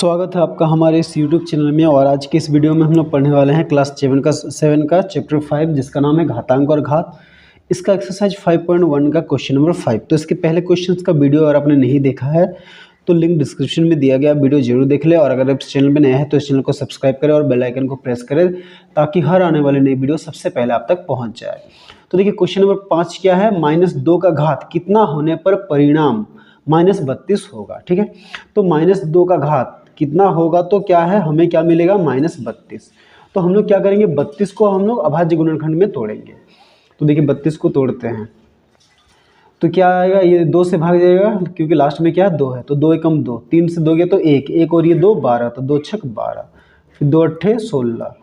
स्वागत है आपका हमारे इस YouTube चैनल में। और आज के इस वीडियो में हम लोग पढ़ने वाले हैं क्लास 7 का चैप्टर 5 जिसका नाम है घातांक और घात। इसका एक्सरसाइज 5.1 का क्वेश्चन नंबर 5। तो इसके पहले क्वेश्चंस का वीडियो अगर आपने नहीं देखा है तो लिंक डिस्क्रिप्शन में दिया गया, वीडियो जरूर देख ले। और अगर आप इस चैनल पर नए हैं तो इस चैनल को सब्सक्राइब करें और बेल आइकन को प्रेस करें ताकि हर आने वाली नई वीडियो सबसे पहले आप तक पहुँच जाए। तो देखिए क्वेश्चन नंबर 5 क्या है, -2 का घात कितना होने पर परिणाम -32 होगा। ठीक है, तो -2 का घात कितना होगा तो क्या है, हमें क्या मिलेगा, -32। तो हम लोग क्या करेंगे, 32 को हम लोग अभाज्य गुणनखंड में तोड़ेंगे। तो देखिए 32 को तोड़ते हैं तो क्या आएगा, ये 2 से भाग जाएगा क्योंकि लास्ट में क्या है 2 है। तो 2 एकम 2, 3 से दोगे तो 1 और ये 2 12, तो 2 छक 12, फिर 2 अट्ठे 16,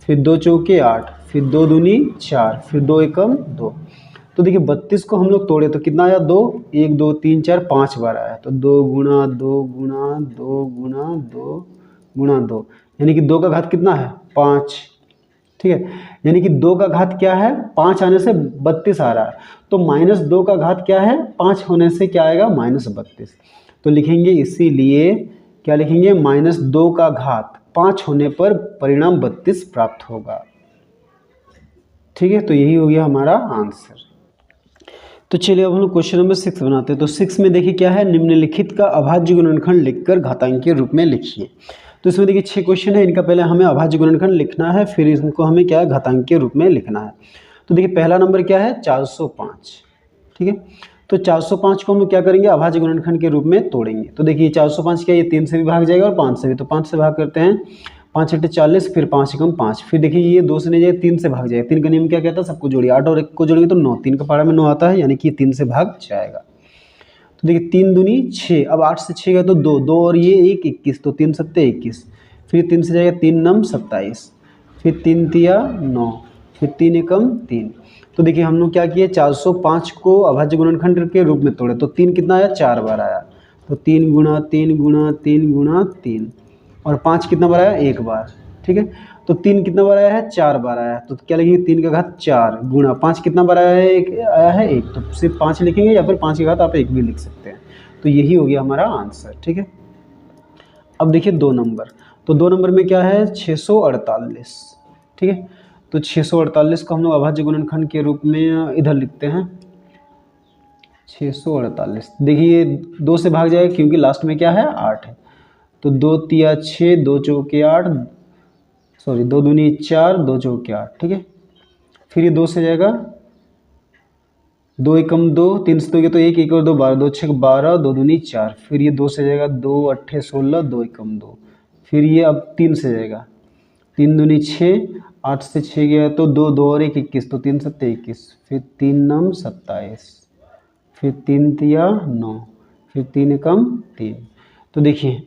फिर 2 चौके 8, फिर 2 दूनी 4, फिर 2 एकम 2। तो देखिए 32 को हम लोग तोड़े तो कितना आया, 2, 1 2 3 4 5 बार आया। तो 2 गुणा 2 गुणा 2 गुणा 2 गुणा 2, यानी कि 2 का घात कितना है, 5। ठीक है, यानी कि 2 का घात क्या है, 5 आने से 32 आ रहा है। तो -2 का घात क्या है, 5 होने से क्या आएगा, -32। तो लिखेंगे, इसीलिए क्या लिखेंगे, -2 का घात 5 होने पर परिणाम 32 प्राप्त होगा। ठीक है, तो यही हो गया हमारा आंसर। तो चलिए अब हम लोग क्वेश्चन नंबर 6 बनाते हैं। तो 6 में देखिए क्या है, निम्नलिखित का अभाज्य गुणनखंड लिखकर घातांकीय रूप में लिखिए। तो इसमें देखिए 6 क्वेश्चन है, इनका पहले हमें अभाज्य गुणनखंड लिखना है, फिर इनको हमें क्या है, घातांकीय रूप में लिखना है। तो देखिए पहला नंबर क्या है, 405। ठीक है, तो 405 को हम लोग क्या करेंगे, अभाज्य गुणनखंड के रूप में तोड़ेंगे। तो देखिए 405 क्या, ये 3 से भी भाग जाएगा और 5 से भी। तो 5 से भाग करते हैं, 5 अट्ठे 40, फिर 5 एकम 5, फिर देखिए ये 2 से नहीं जाए, 3 से भाग जाएगा। 3 का नियम क्या कहता है, सबको जोड़िए, 8 और 1 को जोड़ेंगे तो 9, 3 का पारा में 9 आता है, यानी कि 3 से भाग जाएगा। तो देखिए 3 दूनी 6, अब 8 से 6 गया तो 2, 2 और ये 1 21, तो 3 सत्ते 21, फिर 3 से जाएगा 3 नम 27, फिर 3 तिया 9, फिर 3 एकम 3। तो देखिए हम लोग क्या किए, 405 को अभाज्य गुणनखंड के रूप में तोड़े। तो 3 कितना आया, 4 बार आया। तो 3 गुणा 3 गुणा 3 गुणा 3, और 5 कितना बार आया, 1 बार। ठीक है, तो 3 कितना बार आया है, 4 बार आया है। तो क्या लिखेंगे, 3 का घात 4 गुणा 5 कितना बार आया है, 1 आया है, 1। तो सिर्फ 5 लिखेंगे या फिर 5 के घात आप 1 भी लिख सकते हैं। तो यही हो गया हमारा आंसर। ठीक है, अब देखिए 2 नंबर। तो 2 नंबर में क्या है, 648। ठीक है, तो 648 को हम लोग अभाज्य गुणनखंड के रूप में इधर लिखते हैं, 648। देखिए 2 से भाग जाएगा क्योंकि लास्ट में क्या है, 8 है। तो 2 तिया 6, 2 चौके 8, सॉरी 2 दूनी 4, 2 चौके 8। ठीक है, फिर ये 2 से जाएगा, 2 एकम 2, 3 से दोगे तो 1, 1 और 2 12, 2 छक 12, 2 दूनी 4, फिर ये 2 से जाएगा, 2 अट्ठे 16, 2 एकम 2, फिर ये अब 3 से जाएगा, 3 दूनी 6, 8 से 6 गया तो 2, 2 और 1 21, तो 3 सत्ते 21, फिर 3 नम 27, फिर 3 तिया 9, फिर 3 एकम 3। तो देखिए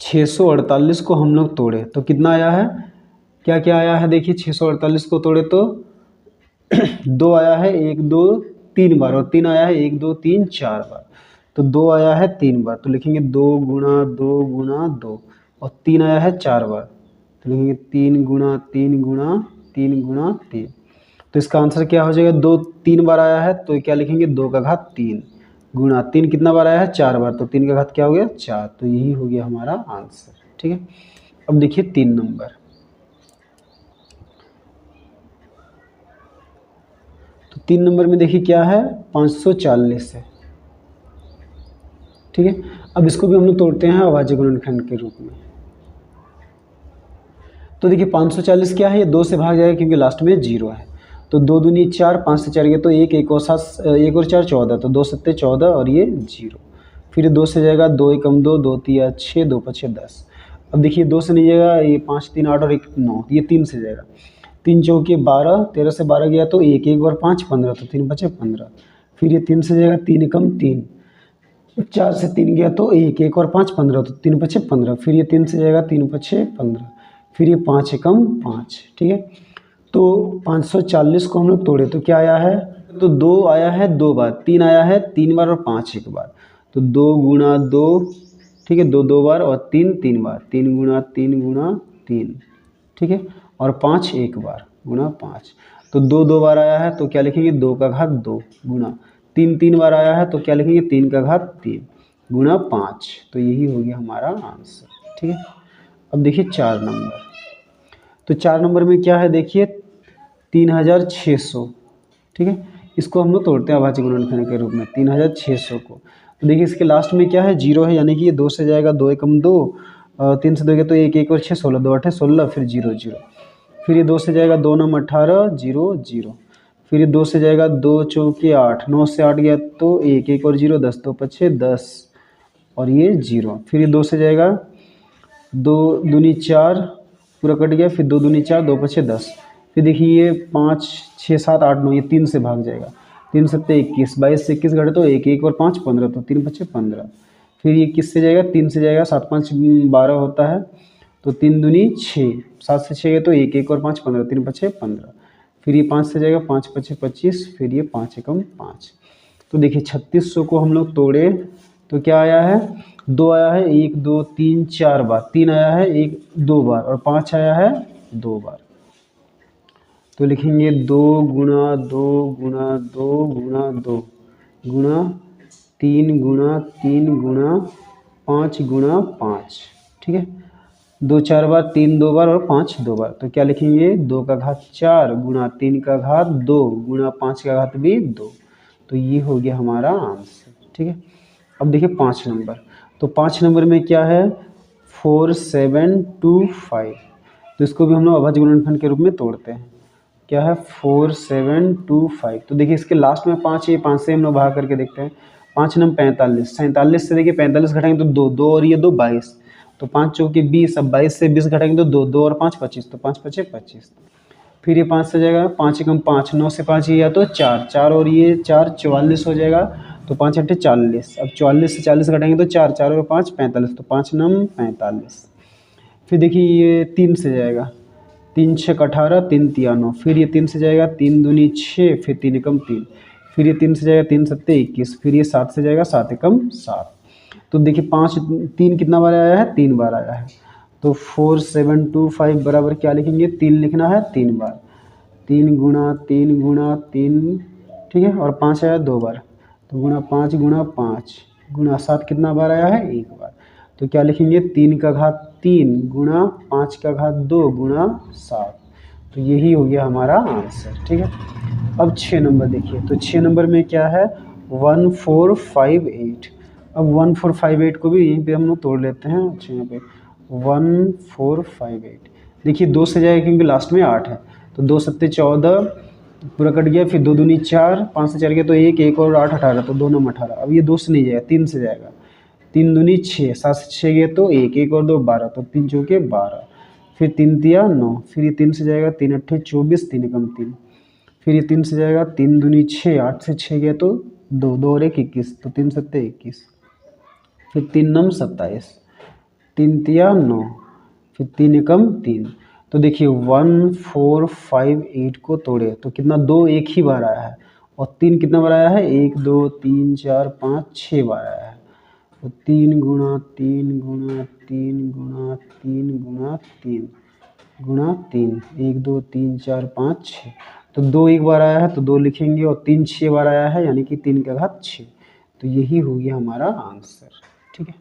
648 को हम लोग तोड़े तो कितना आया है, क्या क्या आया है, देखिए 648 को तोड़े तो 2 आया है, 1 2 3 बार, और 3 आया है, 1 2 3 4 बार। तो 2 आया है 3 बार, तो लिखेंगे 2 गुणा 2 गुणा 2, और 3 आया है 4 बार, तो लिखेंगे 3 गुणा 3 गुणा 3 गुणा 3। तो इसका आंसर क्या हो जाएगा, 2 3 बार आया है तो क्या लिखेंगे, 2 का घात 3 गुणा 3 कितना बार आया है, 4 बार, तो 3 का घात क्या हो गया, 4। तो यही हो गया हमारा आंसर। ठीक है, अब देखिए 3 नंबर। तो 3 नंबर में देखिए क्या है, 540 है। ठीक है, अब इसको भी हम लोग तोड़ते हैं अभाज्य गुणनखंड के रूप में। तो देखिए 540 क्या है, ये 2 से भाग जाएगा क्योंकि लास्ट में 0 है। तो 2 दूनी 4, 5 से 4 गया तो 1, 1 और 7, 1 और 4 14, तो 2 सत्ते 14 और ये 0, फिर 2 से जाएगा, 2 एकम 2, 2 तिया 6, 2 पछे 10। अब देखिए 2 से नहीं जाएगा, ये 5 3 8 और 1 9, ये 3 से जाएगा, 3 चौके 12, 13 से 12 गया तो 1, 1 और 5 15, तो 3 बचे 15, फिर ये 3 से जाएगा, 3 एकम 3, 4 से 3 गया तो 1, 1 और 5 15, तो 3 बचे 15, फिर ये 3 से जाएगा, 3 बचे 15, फिर ये 5 एकम 5। ठीक है, तो 540 को हम लोग तोड़े तो क्या आया है, तो 2 आया है 2 बार, 3 आया है 3 बार और 5 1 बार। तो 2 गुणा 2, ठीक है, 2 2 बार और 3 3 बार, 3 गुणा 3 गुणा 3। ठीक है, और 5 1 बार गुणा 5। तो 2 2 बार आया है तो क्या लिखेंगे, 2 का घात 2 गुणा 3 3 बार आया है तो क्या लिखेंगे, 3 का घात 3। गुणा 5, तो यही हो गया हमारा आंसर। ठीक है, अब देखिए 4 नंबर। तो 4 नंबर में क्या है, देखिए 3600। ठीक है, इसको हम लोग तोड़ते हैं अभाज्य गुणनखंड के रूप में 3600 को। तो देखिए इसके लास्ट में क्या है, जीरो है, यानी कि ये 2 से जाएगा, 2 एकम 2, 3 से 2 गया तो 1 1 और 6 16, 2 8 16, फिर 0 0, फिर ये 2 से जाएगा, 2 9 18 0 0, फिर ये 2 से जाएगा, 2 चौके 8, 9 से 8 गया तो 1 1 और 0 10, 2 5 10 और ये 0, फिर ये 2 से जाएगा, 2 दूनी 4 पूरा कट गया, फिर 2 दूनी 4, 2 5 10, फिर देखिए ये 5 6 7 8 9, ये 3 से भाग जाएगा, 3 7 21, 22 से 21 घटे तो 1 1 और 5 15, तो 3 5 15, फिर ये किससे जाएगा, 3 से जाएगा, 7 5 12 होता है, तो 3 दूनी 6, 7 से 6 गए तो 1 1 और 5 15, 3 5 15, फिर ये 5 से जाएगा, 5 5 25, फिर ये 5 एकम 5। तो देखिए 3600 को हम लोग तोड़े तो क्या आया है, 2 आया है, 1 2 3 4 बार, 3 आया है 1 2 बार और 5 आया है 2 बार। तो लिखेंगे 2 गुणा 2 गुणा 2 गुणा 2 गुणा 3 गुणा 3 गुणा 5 गुणा 5। ठीक है, 2 4 बार, 3 2 बार और 5 2 बार। तो क्या लिखेंगे, 2 का घात 4 गुणा 3 का घात 2 गुणा 5 का घात भी 2। तो ये हो गया हमारा आंसर। ठीक है, अब देखिए 5 नंबर। तो 5 नंबर में क्या है, 4725। तो इसको भी हम लोग अभाज्य गुणनखंड के रूप में तोड़ते हैं। क्या है, 4725। तो देखिए इसके लास्ट में 5 है, 5 से हम लोग भाग करके देखते हैं। 5 नम 45, 47 से देखिए 45 घटाएंगे तो 2 2 और ये 2 22, तो 5 चौके 20, अब 22 से 20 घटाएंगे तो 2 2 और 5 25, तो 5 5 25, फिर ये 5 से जाएगा, 5 एकम 5, 9 से 5 ये या तो 4 4 और ये 4 44 हो जाएगा, तो 5 8 40, अब 44 से 40 घटाएंगे तो 4 4 और 5 45, तो 5 नम 45। फिर देखिए ये 3 से जाएगा, 3 6 18, 3 3 9, फिर ये 3 से जाएगा, 3 दूनी 6, फिर 3 एकम 3, फिर ये 3 से जाएगा, 3 7 21, फिर ये 7 से जाएगा, 7 एकम 7। तो देखिए 5 3 कितना बार आया है, 3 बार आया है। तो 4725 बराबर क्या लिखेंगे, 3 लिखना है 3 बार, 3 गुणा 3 गुणा 3। ठीक है, और 5 आया 2 बार, तो गुणा 5 गुणा 5 गुणा 7 कितना बार आया है, 1 बार। तो क्या लिखेंगे, 3 का घात 3 गुणा 5 का घात 2 गुणा 7। तो यही हो गया हमारा आंसर। ठीक है, अब 6 नंबर देखिए। तो 6 नंबर में क्या है, 1458। अब 1458 को भी यहीं पे हम लोग तोड़ लेते हैं। अच्छा, यहाँ पे 1458 देखिए 2 से जाएगा क्योंकि लास्ट में 8 है, तो 2 7 14 पूरा कट गया, फिर 2 दूनी 4, 5 से 4 गया तो 1 1 और 8 18, तो 2 9 18। अब ये 2 से नहीं जाएगा, 3 से जाएगा, 3 दूनी 6, 7 से 6 गया तो 1 1 और 2 12, तो 3 चौके 12, फिर 3 तिया 9, फिर ये 3 से जाएगा, 3 8 24, 3 एकम 3, फिर ये 3 से जाएगा, 3 दूनी 6, 8 से 6 गया तो 2 2 और 1 21, तो 3 7 21, फिर 3 नम 27, 3 तिया 9, फिर 3 एकम 3। तो देखिए 1458 को तोड़े तो कितना, 2 एक ही बार आया है, और 3 कितना बार आया है, 1 2 3 4 5 6 बार आया है। तो 3 गुणा 3 गुणा 3 गुणा 3 गुणा 3 गुणा 3, 1 2 3 4 5 6। तो 2 एक बार आया है तो 2 लिखेंगे, और 3 6 बार आया है यानी कि 3 का घात 6। तो यही हो गया हमारा आंसर। ठीक है।